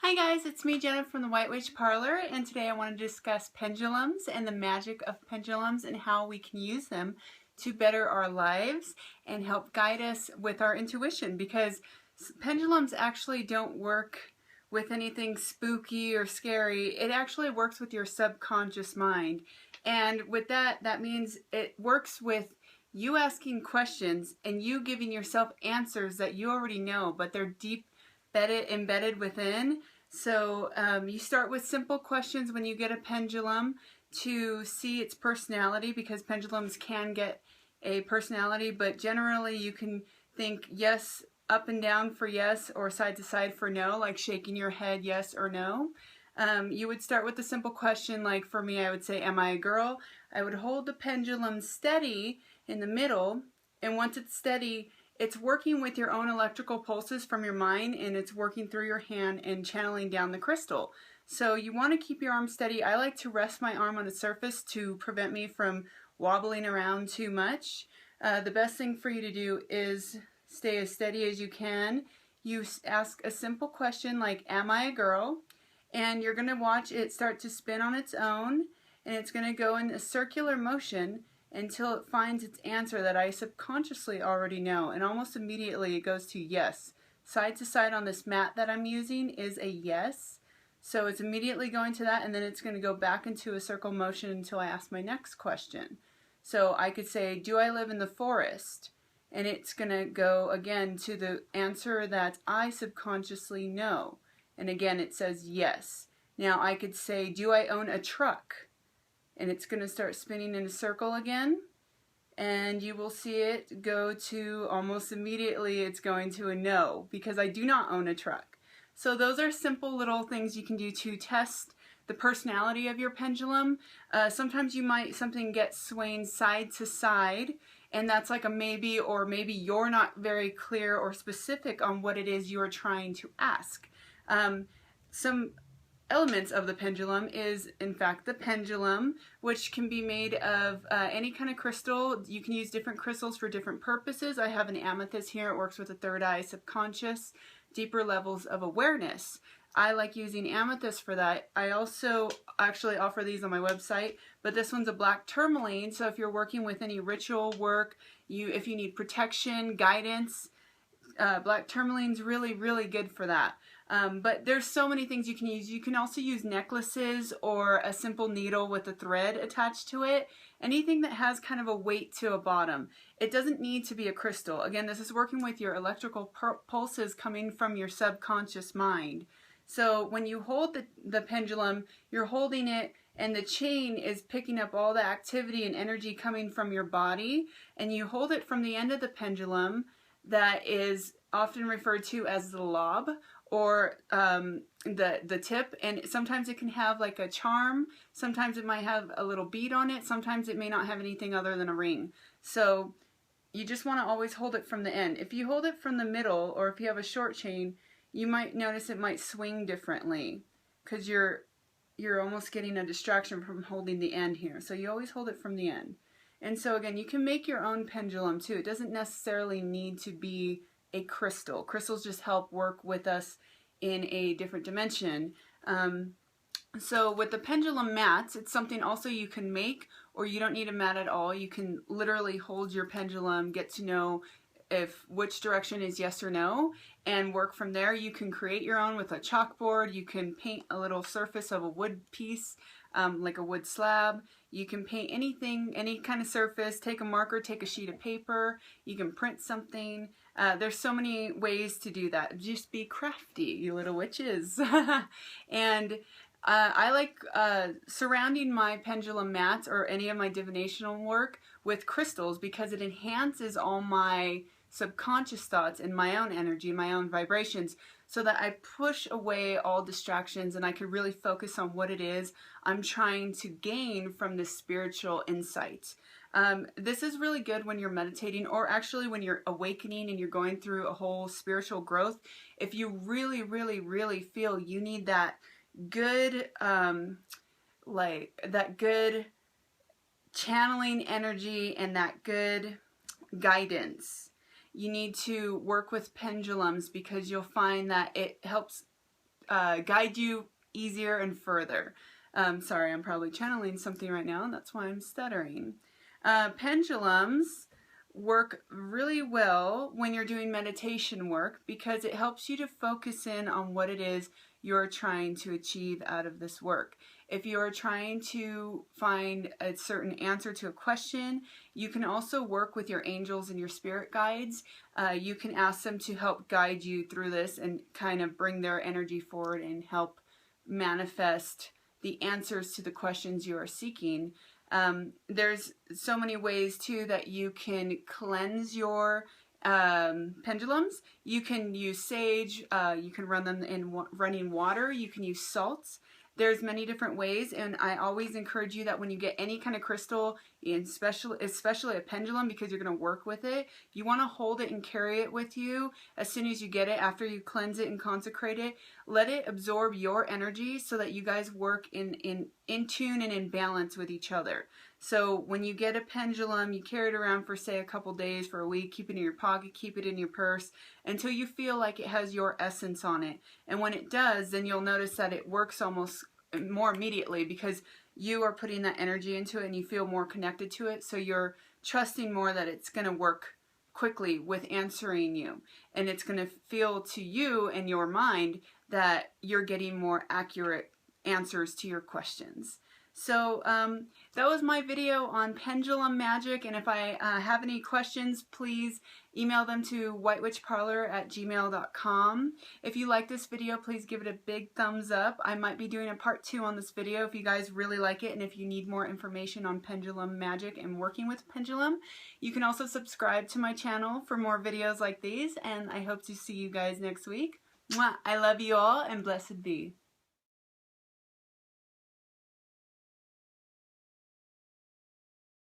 Hi guys, it's me Jenna from the White Witch Parlor, and today I want to discuss pendulums and the magic of pendulums and how we can use them to better our lives and help guide us with our intuition, because pendulums actually don't work with anything spooky or scary. It actually works with your subconscious mind, and with that means it works with you asking questions and you giving yourself answers that you already know, but they're deep embedded within. So you start with simple questions when you get a pendulum to see its personality, because pendulums can get a personality, but generally you can think yes, up and down for yes, or side to side for no, like shaking your head yes or no. You would start with a simple question, like for me I would say, am I a girl? I would hold the pendulum steady in the middle, and once it's steady, it's working with your own electrical pulses from your mind, and it's working through your hand and channeling down the crystal. So you want to keep your arm steady. I like to rest my arm on the surface to prevent me from wobbling around too much. The best thing for you to do is stay as steady as you can. You ask a simple question like, am I a girl? And you're going to watch it start to spin on its own, and it's going to go in a circular motion until it finds its answer that I subconsciously already know, and almost immediately it goes to yes. Side to side on this mat that I'm using is a yes, so it's immediately going to that, and then it's going to go back into a circle motion until I ask my next question. So I could say, do I live in the forest? And it's going to go again to the answer that I subconsciously know, and again it says yes. Now I could say, do I own a truck? And it's going to start spinning in a circle again, and you will see it go to almost immediately it's going to a no, because I do not own a truck. So those are simple little things you can do to test the personality of your pendulum. Sometimes you might something get swaying side to side, and that's like a maybe, or maybe you're not very clear or specific on what it is you're trying to ask. Some elements of the pendulum is in fact the pendulum, which can be made of any kind of crystal. You can use different crystals for different purposes. I have an amethyst here. It works with the third eye, subconscious, deeper levels of awareness. I like using amethyst for that. I also actually offer these on my website, but this one's a black tourmaline, so if you're working with any ritual work, if you need protection, guidance, black tourmaline's really good for that. But there's so many things you can use. You can also use necklaces or a simple needle with a thread attached to it. Anything that has kind of a weight to a bottom. It doesn't need to be a crystal. Again, this is working with your electrical pulses coming from your subconscious mind. So when you hold the pendulum, you're holding it, and the chain is picking up all the activity and energy coming from your body, and you hold it from the end of the pendulum that is often referred to as the lob, or the tip, and sometimes it can have like a charm, sometimes it might have a little bead on it, sometimes it may not have anything other than a ring. So you just want to always hold it from the end. If you hold it from the middle, or if you have a short chain, you might notice it might swing differently, because you're almost getting a distraction from holding the end here. So you always hold it from the end. And so again, you can make your own pendulum too. It doesn't necessarily need to be a crystal. Crystals just help work with us in a different dimension. So with the pendulum mats, it's something also you can make, or you don't need a mat at all. You can literally hold your pendulum, get to know which direction is yes or no, and work from there. You can create your own with a chalkboard. You can paint a little surface of a wood piece, like a wood slab. You can paint anything, any kind of surface. Take a marker, take a sheet of paper. You can print something. There's so many ways to do that. Just be crafty, you little witches. And I like surrounding my pendulum mats or any of my divinational work with crystals, because it enhances all my subconscious thoughts and my own energy, my own vibrations, so that I push away all distractions and I can really focus on what it is I'm trying to gain from this spiritual insight. This is really good when you're meditating, or actually when you're awakening and you're going through a whole spiritual growth. If you really feel you need that good, that good channeling energy and that good guidance, you need to work with pendulums, because you'll find that it helps guide you easier and further. Sorry, I'm probably channeling something right now, and that's why I'm stuttering. Pendulums work really well when you're doing meditation work because it helps you to focus in on what it is you're trying to achieve out of this work. If you're trying to find a certain answer to a question, you can also work with your angels and your spirit guides. You can ask them to help guide you through this and kind of bring their energy forward and help manifest the answers to the questions you are seeking. There's so many ways too that you can cleanse your pendulums. You can use sage, you can run them in running water, you can use salts. There's many different ways, and I always encourage you that when you get any kind of crystal, especially a pendulum, because you're going to work with it, you want to hold it and carry it with you as soon as you get it, after you cleanse it and consecrate it. Let it absorb your energy so that you guys work in tune and in balance with each other. So when you get a pendulum, you carry it around for, say, a couple days, for a week, keep it in your pocket, keep it in your purse, until you feel like it has your essence on it. And when it does, then you'll notice that it works almost more immediately because you are putting that energy into it and you feel more connected to it. So you're trusting more that it's going to work quickly with answering you. And it's going to feel to you and your mind that you're getting more accurate answers to your questions. So that was my video on pendulum magic, and if I have any questions, please email them to whitewitchparlour@gmail.com. If you like this video, please give it a big thumbs up. I might be doing a part 2 on this video if you guys really like it, and if you need more information on pendulum magic and working with pendulum. You can also subscribe to my channel for more videos like these, and I hope to see you guys next week. Mwah! I love you all, and blessed be.